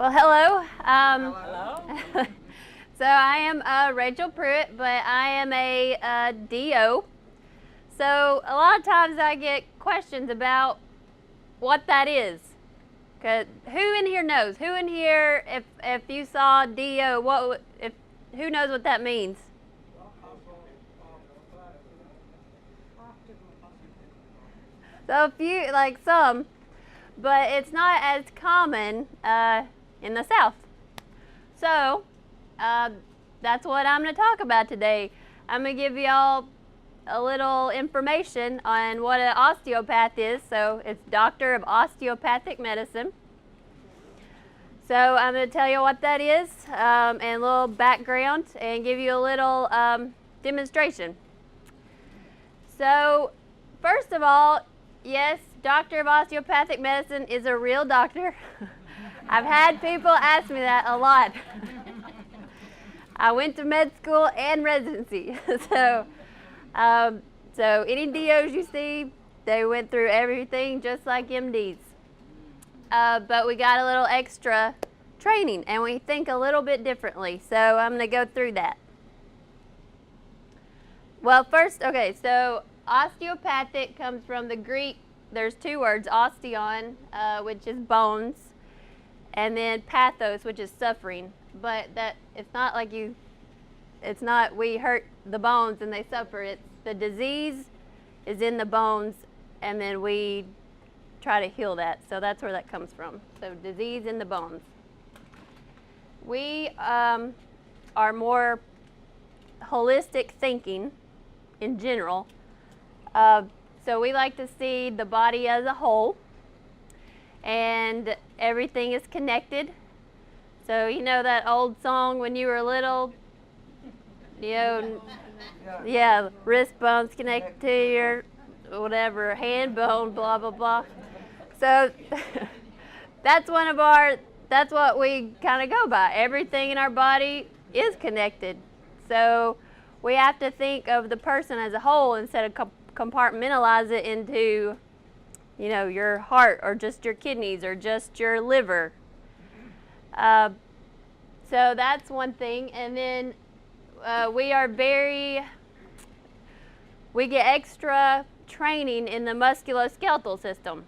Well, hello. Hello. So I am Rachel Pruitt, but I am a DO. So a lot of times I get questions about what that is. 'Cause who in here knows? Who in here, if you saw DO, who knows what that means? So a few, like some, but it's not as common in the South. So that's what I'm going to talk about today. I'm going to give y'all a little information on what an osteopath is. So it's Doctor of Osteopathic Medicine. So I'm going to tell you what that is and a little background and give you a little demonstration. So first of all, yes, Doctor of Osteopathic Medicine is a real doctor. I've had people ask me that a lot. I went to med school and residency. So any DOs you see, they went through everything just like MDs. But we got a little extra training and we think a little bit differently. So I'm going to go through that. Well, first, okay, so osteopathic comes from the Greek. There's two words, osteon, which is bones, and then pathos, which is suffering. But that it's not like it's not we hurt the bones and they suffer. It's the disease is in the bones, and then we try to heal that. So that's where that comes from. So disease in the bones. We are more holistic thinking in general. So we like to see the body as a whole, and everything is connected. So you know that old song when you were little, yeah, wrist bones connected to your whatever, hand bone, blah, blah, blah. So that's what we kind of go by. Everything in our body is connected. So we have to think of the person as a whole instead of compartmentalize it into, your heart or just your kidneys or just your liver. So that's one thing. And then we get extra training in the musculoskeletal system,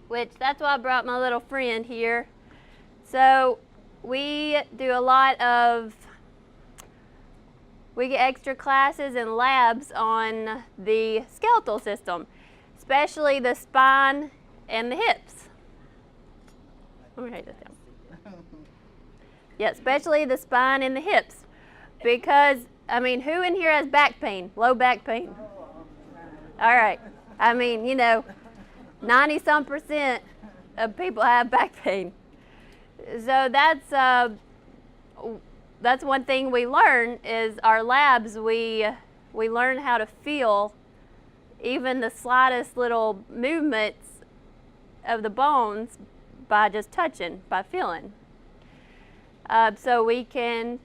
which that's why I brought my little friend here. So we get extra classes and labs on the skeletal system, especially the spine and the hips. Let me write this down. Yeah, especially the spine and the hips. Because, who in here has back pain, low back pain? All right. 90-some% of people have back pain. So that's one thing we learn is our labs, we learn how to feel even the slightest little movements of the bones by just touching, by feeling. So we can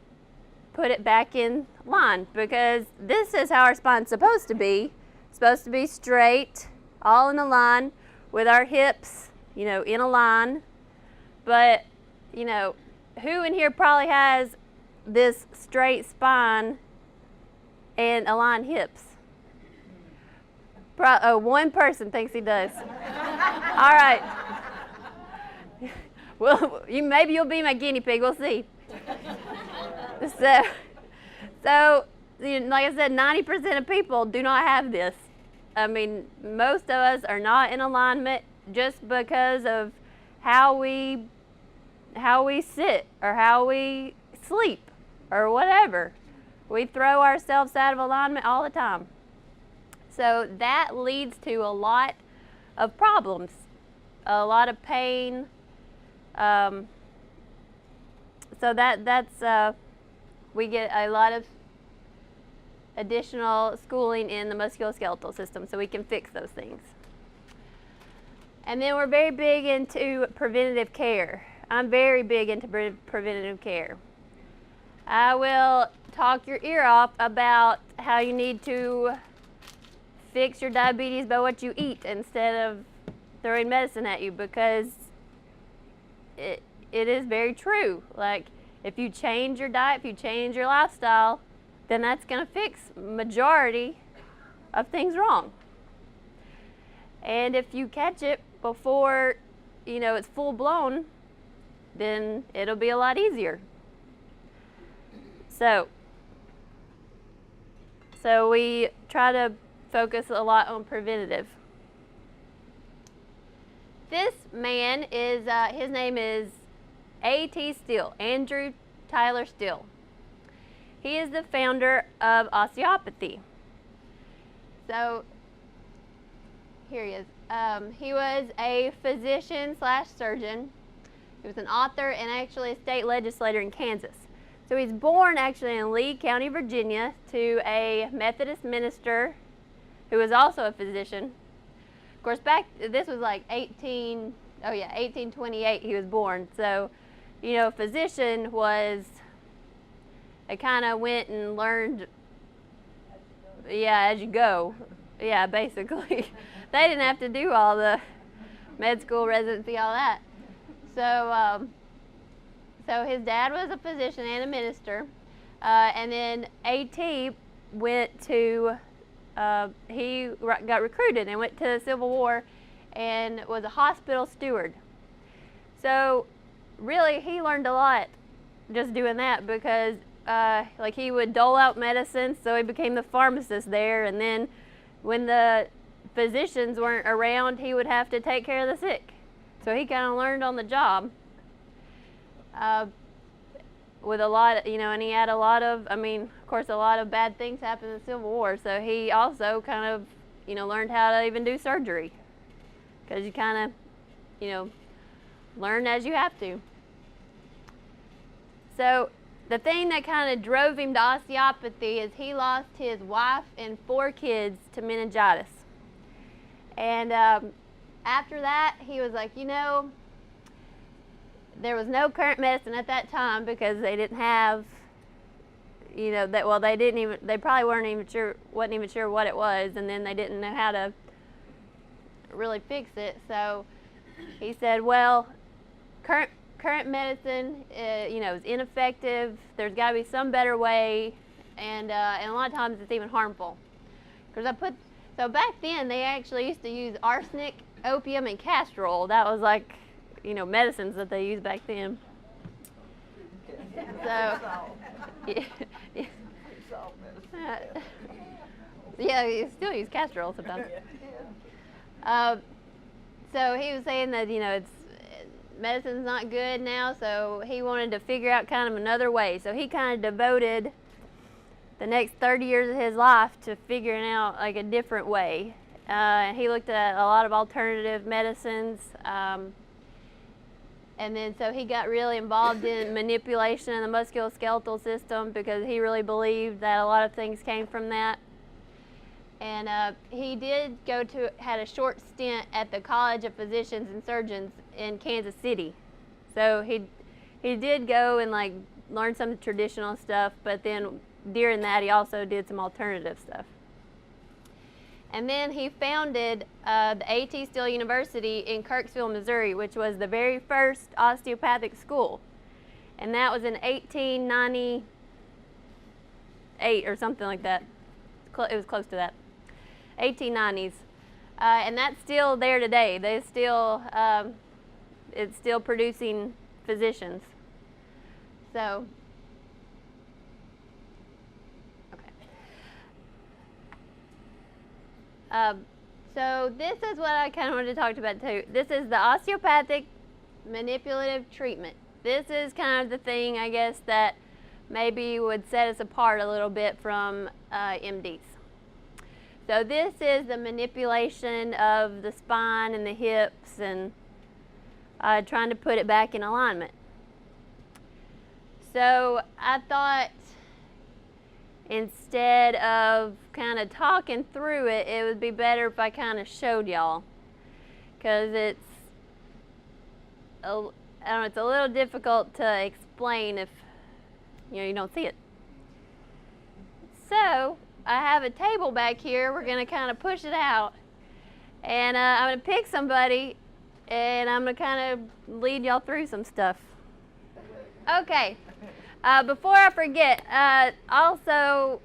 put it back in line, because this is how our spine's supposed to be. It's supposed to be straight, all in a line, with our hips, in a line. But, who in here probably has this straight spine and aligned hips? One person thinks he does. All right. Well, maybe you'll be my guinea pig. We'll see. So, like I said, 90% of people do not have this. Most of us are not in alignment just because of how we sit or how we sleep or whatever. We throw ourselves out of alignment all the time. So that leads to a lot of problems, a lot of pain. So that's we get a lot of additional schooling in the musculoskeletal system so we can fix those things. And then we're very big into preventative care. I'm very big into preventative care. I will talk your ear off about how you need to fix your diabetes by what you eat instead of throwing medicine at you, because it is very true. Like, if you change your diet, if you change your lifestyle, then that's going to fix majority of things wrong. And if you catch it before, it's full blown, then it'll be a lot easier. So we try to focus a lot on preventative. This man is, his name is A.T. Still, Andrew Tyler Still. He is the founder of Osteopathy. So, here he is. He was a physician/surgeon. He was an author and actually a state legislator in Kansas. So he's born actually in Lee County, Virginia, to a Methodist minister who was also a physician. Of course, this was like 1828 he was born. So, physician was, I kind of went and learned, as you go. Yeah, basically. They didn't have to do all the med school, residency, all that. So his dad was a physician and a minister. And then A.T. went to, he got recruited and went to the Civil War and was a hospital steward. So really he learned a lot just doing that because like he would dole out medicine, so he became the pharmacist there, and then when the physicians weren't around, he would have to take care of the sick. So he kind of learned on the job with a lot, and he had a lot of, of course, a lot of bad things happened in the Civil War. So he also kind of, learned how to even do surgery, because you kind of, learn as you have to. So the thing that kind of drove him to osteopathy is he lost his wife and 4 kids to meningitis. And after that, he was like, there was no current medicine at that time because they didn't have, they probably wasn't even sure what it was, and then they didn't know how to really fix it. So he said, well, current medicine, is ineffective. There's got to be some better way, and a lot of times it's even harmful. So back then they actually used to use arsenic, opium, and castor oil. That was like, medicines that they used back then. So, yeah, you still use castor oil sometimes. So he was saying that, medicine's not good now, so he wanted to figure out kind of another way. So he kind of devoted the next 30 years of his life to figuring out like a different way. He looked at a lot of alternative medicines, and then so he got really involved in manipulation of the musculoskeletal system because he really believed that a lot of things came from that. And he did had a short stint at the College of Physicians and Surgeons in Kansas City. So he did go and like learn some traditional stuff, but then during that he also did some alternative stuff. And then he founded the A.T. Still University in Kirksville, Missouri, which was the very first osteopathic school. And that was in 1898 or something like that. It was close to that. 1890s. And that's still there today. It's still producing physicians. So, so this is what I kind of wanted to talk about too. This is the osteopathic manipulative treatment. This is kind of the thing, I guess, that maybe would set us apart a little bit from MDs. So this is the manipulation of the spine and the hips and trying to put it back in alignment. So I thought instead of kind of talking through it, it would be better if I kind of showed y'all, because it's a little difficult to explain if you don't see it. So I have a table back here. We're going to kind of push it out, and I'm going to pick somebody, and I'm going to kind of lead y'all through some stuff. Okay. Before I forget, also,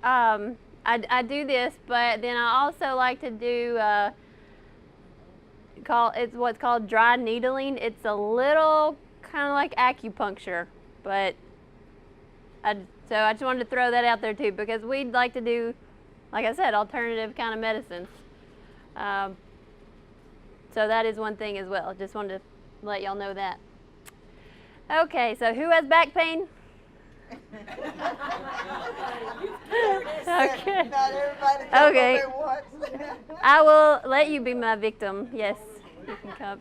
I do this, but then I also like to do it's what's called dry needling. It's a little kind of like acupuncture, but so I just wanted to throw that out there too, because we'd like to do, like I said, alternative kind of medicines. So that is one thing as well. Just wanted to let y'all know that. Okay, so who has back pain? Okay. Not everybody Okay. at once. I will let you be my victim. Yes, you can come.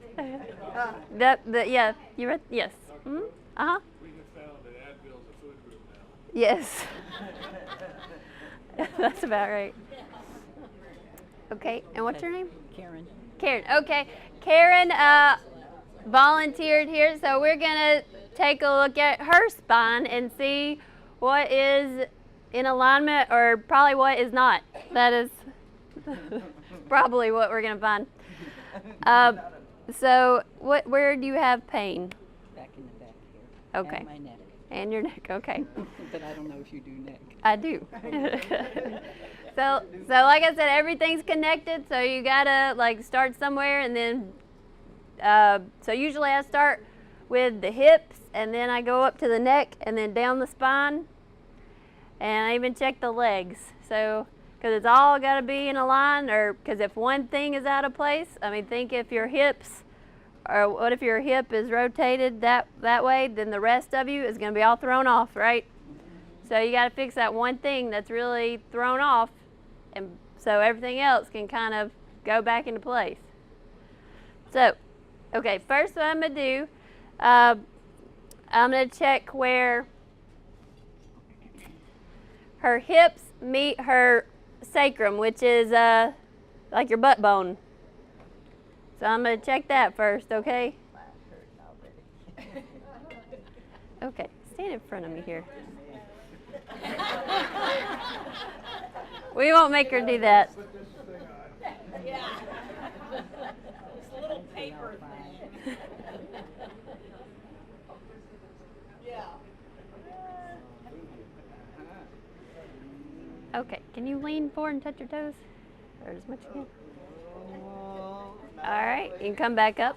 Yeah, you read? Yes. Mm-hmm. Uh-huh. We have found that Advil's a food group now. Yes. That's about right. Okay, and what's your name? Karen. Karen. Okay, Karen volunteered here, so we're gonna take a look at her spine and see what is in alignment, or probably what is not. That is probably what we're gonna find. So, where do you have pain? Back in the back here. Okay. And my neck. And your neck. Okay. But I don't know if you do neck. I do. So like I said, everything's connected. So you gotta like start somewhere, and then so usually I start with the hips, and then I go up to the neck, and then down the spine, and I even check the legs. So because it's all got to be in a line, or because if one thing is out of place, I mean, think if your hips, or what if your hip is rotated that way, then the rest of you is going to be all thrown off, right? So you got to fix that one thing that's really thrown off, and so everything else can kind of go back into place. So, okay, first what I'm going to do, I'm going to check where her hips meet her sacrum, which is like your butt bone. So I'm going to check that first, okay? Okay, stand in front of me here. We won't make her do that. Yeah. This little paper thing. Yeah. Okay, can you lean forward and touch your toes? Or as much as you can. All right, you can come back up.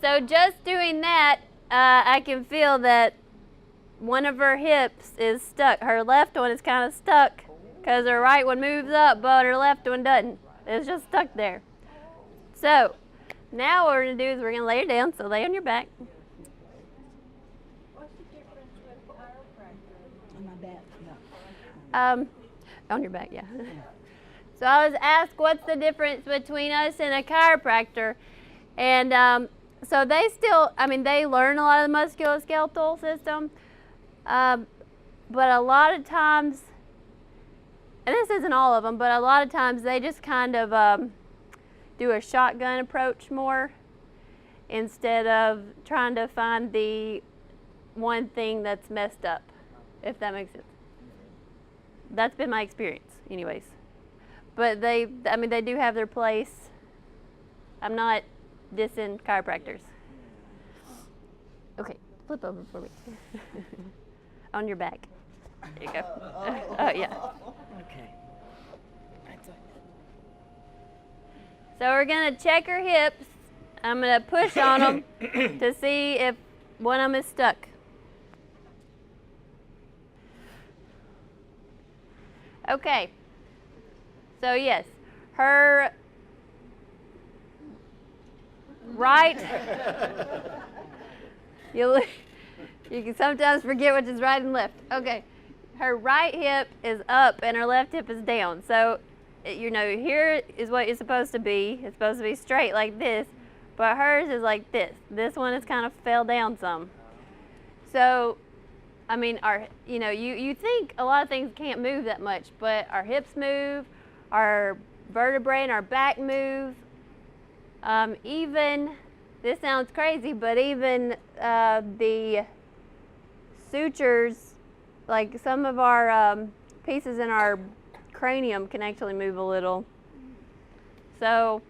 So just doing that, I can feel that one of her hips is stuck. Her left one is kind of stuck because her right one moves up, but her left one doesn't. It's just stuck there. So now what we're going to do is we're going to lay her down. So lay on your back. What's the difference with chiropractor? On my back, no. On your back, yeah. So I was asked what's the difference between us and a chiropractor. And so they still, I mean, they learn a lot of the musculoskeletal system. But a lot of times, and this isn't all of them, but a lot of times they just kind of do a shotgun approach more instead of trying to find the one thing that's messed up, if that makes sense. That's been my experience anyways. But they do have their place. I'm not dissing chiropractors. Okay, flip over for me. On your back. There you go. Oh, yeah. Okay. That's it. So we're going to check her hips. I'm going to push on them to see if one of them is stuck. Okay. So yes, her right, you can sometimes forget which is right and left. Okay, her right hip is up and her left hip is down. So, you know, here is what it's supposed to be. It's supposed to be straight like this, but hers is like this. This one has kind of fell down some. So, I mean, you think a lot of things can't move that much, but our hips move, our vertebrae and our back move. Even, this sounds crazy, but even the sutures, like some of our pieces in our cranium can actually move a little. So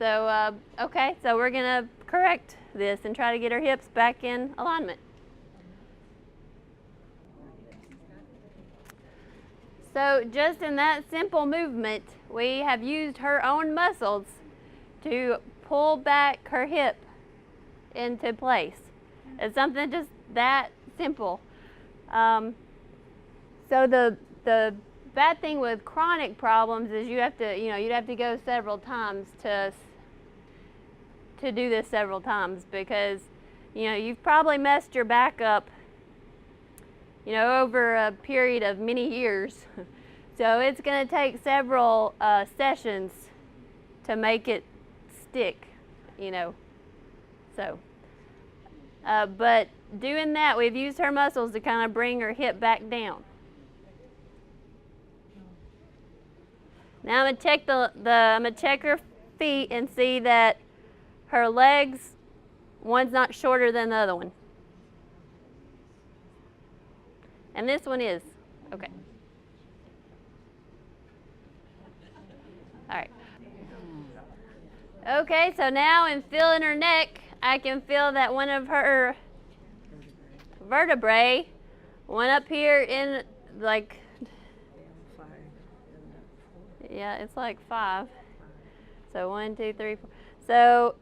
So, okay, so we're gonna correct this and try to get her hips back in alignment. So just in that simple movement, we have used her own muscles to pull back her hip into place. It's something just that simple. So the bad thing with chronic problems is you'd have to go several times to do this several times, because you've probably messed your back up over a period of many years. So it's going to take several sessions to make it stick, So, but doing that, we've used her muscles to kind of bring her hip back down. Now I'm gonna check her feet and see that her legs, one's not shorter than the other one. And this one is. Okay. All right. Okay, so now in feeling her neck, I can feel that one of her vertebrae went up here in like, yeah, it's like 5. So 1, 2, 3, 4. So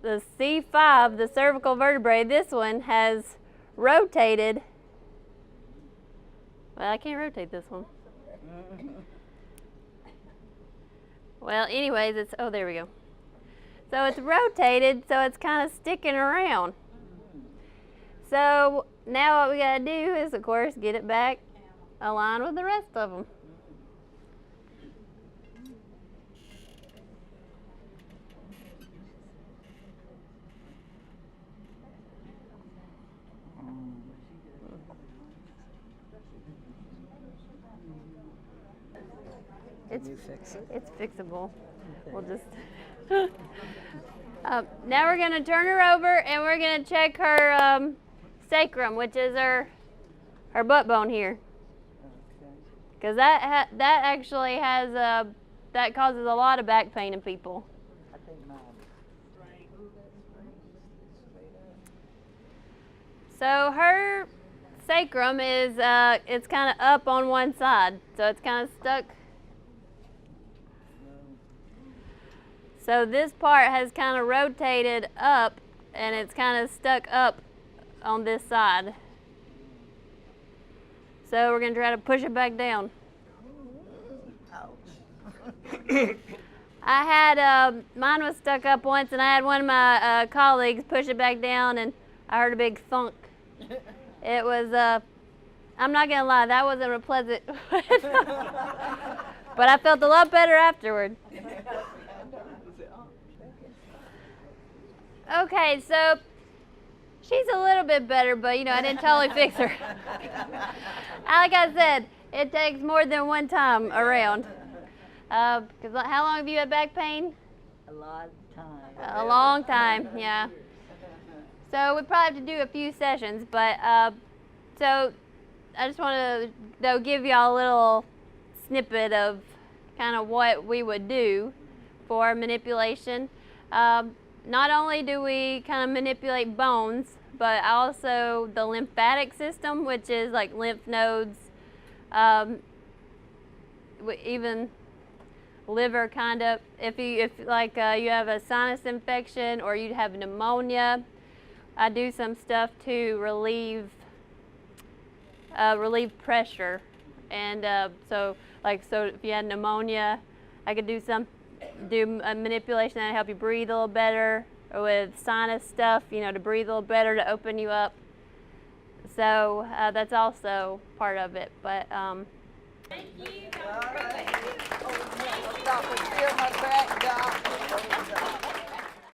the C5, the cervical vertebrae, this one has rotated. Well, I can't rotate this one. Well, anyways, oh, there we go. So it's rotated, so it's kind of sticking around. So now what we gotta do is, of course, get it back aligned with the rest of them. Can you fix it? It's fixable. We'll just. Now we're going to turn her over and we're going to check her sacrum, which is her butt bone here. Because that actually has that causes a lot of back pain in people. I think mine. So her sacrum is it's kind of up on one side, so it's kind of stuck. So this part has kind of rotated up, and it's kind of stuck up on this side. So we're going to try to push it back down. I had, mine was stuck up once, and I had one of my colleagues push it back down, and I heard a big thunk. It was, I'm not going to lie, that wasn't a pleasant, but I felt a lot better afterward. Okay, so she's a little bit better, but I didn't totally fix her. Like I said, it takes more than one time around. Because how long have you had back pain? A long time. A long time, yeah. So we probably have to do a few sessions, but so I just want to give y'all a little snippet of kind of what we would do for manipulation. Not only do we kind of manipulate bones, but also the lymphatic system, which is like lymph nodes, even liver kind of. If you have a sinus infection or you have pneumonia, I do some stuff to relieve pressure, and so if you had pneumonia, I could do a manipulation that help you breathe a little better, or with sinus stuff, to breathe a little better, to open you up. So that's also part of it. But Thank you. Stop and feel my back, Doc.